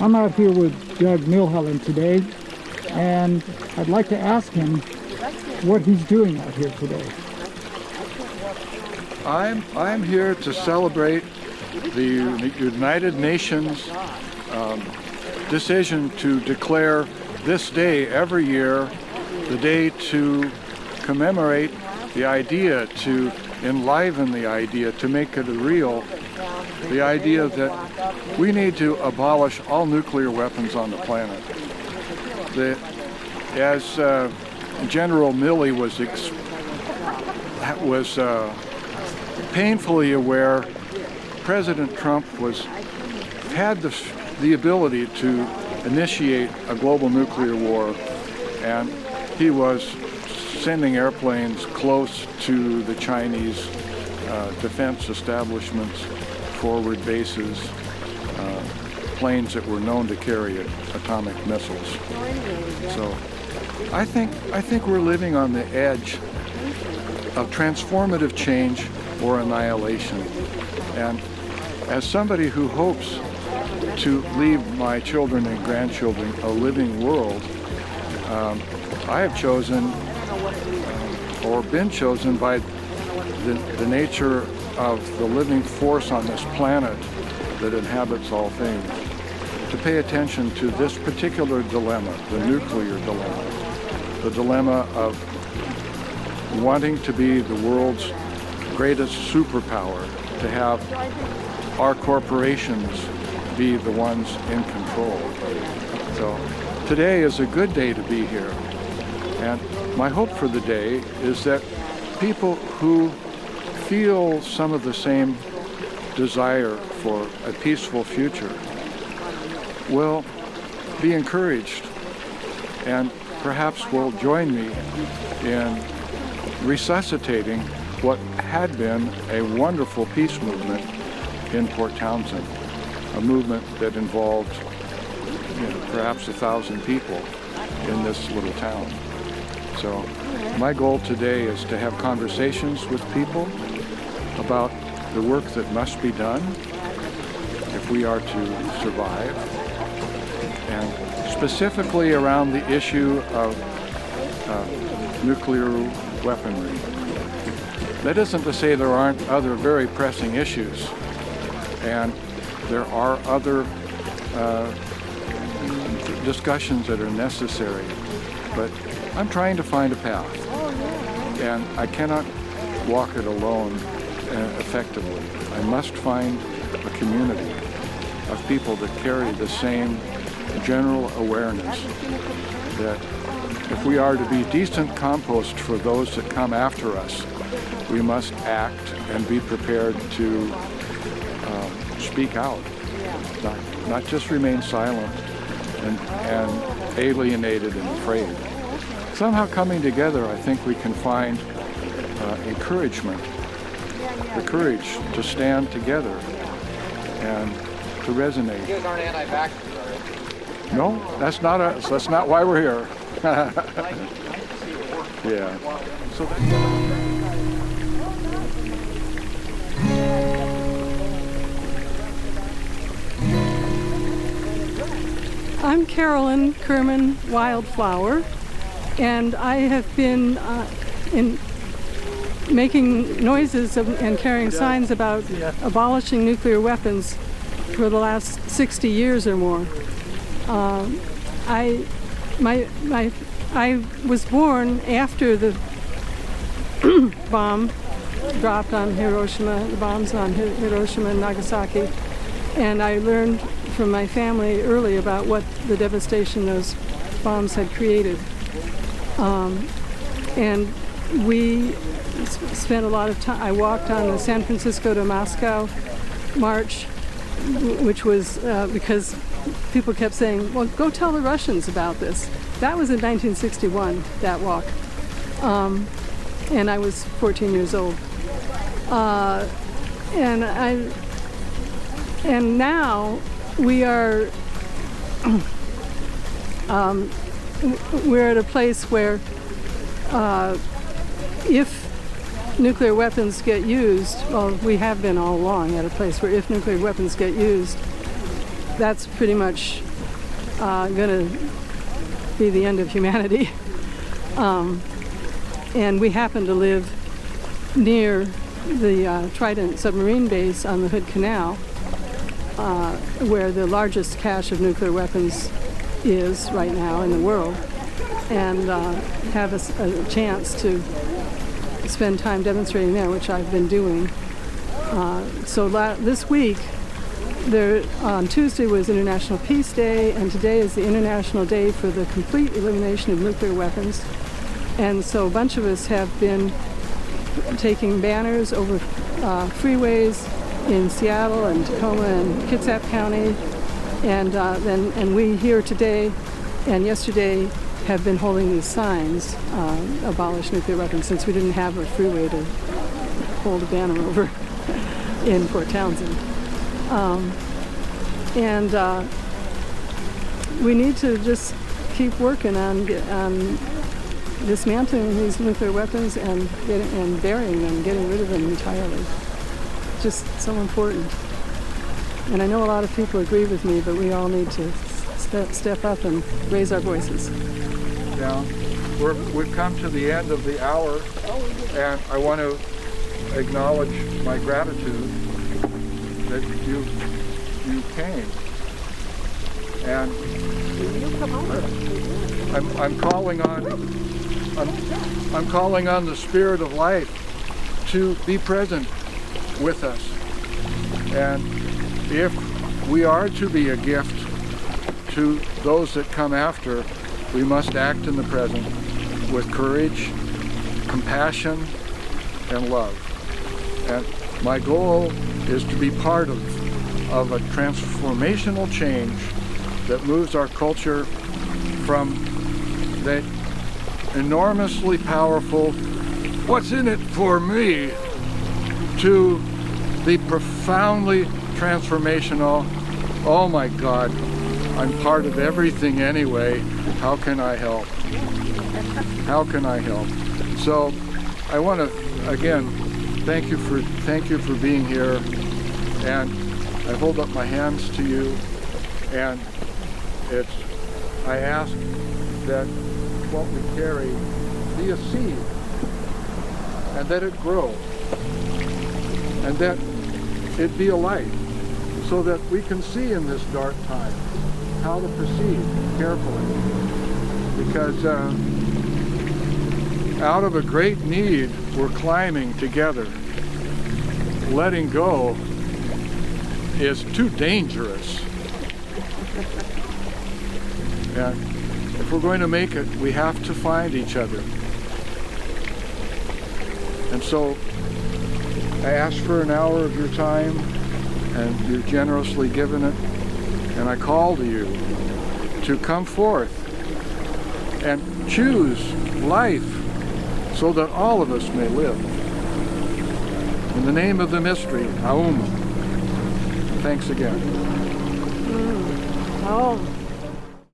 I'm out here with Doug Milholland today, and I'd like to ask him what he's doing out here today. I'm here to celebrate the United Nations decision to declare this day every year the day to commemorate the idea, to enliven the idea, to make it real, the idea that we need to abolish all nuclear weapons on the planet. As General Milley was painfully aware, President Trump had the ability to initiate a global nuclear war, and he was sending airplanes close to the Chinese defense establishments, forward bases, planes that were known to carry atomic missiles. So I think we're living on the edge of transformative change or annihilation. And as somebody who hopes to leave my children and grandchildren a living world, I have chosen or been chosen by the nature of the living force on this planet that inhabits all things to pay attention to this particular dilemma, the nuclear dilemma, the dilemma of wanting to be the world's greatest superpower, to have our corporations be the ones in control. So today is a good day to be here. And my hope for the day is that people who feel some of the same desire for a peaceful future will be encouraged and perhaps will join me in resuscitating what had been a wonderful peace movement in Port Townsend, a movement that involved perhaps 1,000 people in this little town. So my goal today is to have conversations with people about the work that must be done if we are to survive, and specifically around the issue of nuclear weaponry. That isn't to say there aren't other very pressing issues, and there are other discussions that are necessary, but I'm trying to find a path, and I cannot walk it alone effectively. I must find a community of people that carry the same general awareness that if we are to be decent compost for those that come after us, we must act and be prepared to speak out, not just remain silent and alienated and afraid. Somehow coming together, I think we can find encouragement, the courage to stand together and to resonate. You guys aren't anti-vaxxers, are you? No, that's not us. That's not why we're here. Yeah. So. I'm Carolyn Kerman Wildflower, and I have been making noises and carrying signs about abolishing nuclear weapons for the last 60 years or more. I was born after the bomb dropped on Hiroshima, the bombs on Hiroshima and Nagasaki, and I learned from my family early about what the devastation those bombs had created. And we spent a lot of time. I walked on the San Francisco to Moscow march, which was because people kept saying, well, go tell the Russians about this. That was in 1961, that walk. And I was 14 years old. And now we are we're at a place where if nuclear weapons get used, well, we have been all along at a place where if nuclear weapons get used, that's pretty much going to be the end of humanity. And we happen to live near the Trident submarine base on the Hood Canal, where the largest cache of nuclear weapons is right now in the world, and have a chance to spend time demonstrating there, which I've been doing. So this week, on Tuesday was International Peace Day, and today is the International Day for the complete elimination of nuclear weapons. And so a bunch of us have been taking banners over freeways in Seattle and Tacoma and Kitsap County, and we here today and yesterday have been holding these signs, abolish nuclear weapons, since we didn't have a freeway to hold a banner over in Port Townsend. We need to just keep working on dismantling these nuclear weapons and burying them, getting rid of them entirely. Just so important. And I know a lot of people agree with me, but we all need to step up and raise our voices. Yeah, we've come to the end of the hour, and I want to acknowledge my gratitude that you came. And I'm calling on the Spirit of Life to be present with us. And if we are to be a gift to those that come after, we must act in the present with courage, compassion, and love. And my goal is to be part of a transformational change that moves our culture from that enormously powerful, what's in it for me, to the profoundly transformational, oh my God, I'm part of everything anyway, how can I help? How can I help? So I want to again thank you for being here, and I hold up my hands to you, and I ask that what we carry be a seed, and that it grow, and that it be a light, so that we can see in this dark time how to proceed carefully. Because out of a great need, we're climbing together. Letting go is too dangerous. And if we're going to make it, we have to find each other. And so I ask for an hour of your time, and you've generously given it. And I call to you to come forth and choose life so that all of us may live. In the name of the mystery, Aum. Thanks again. Aum.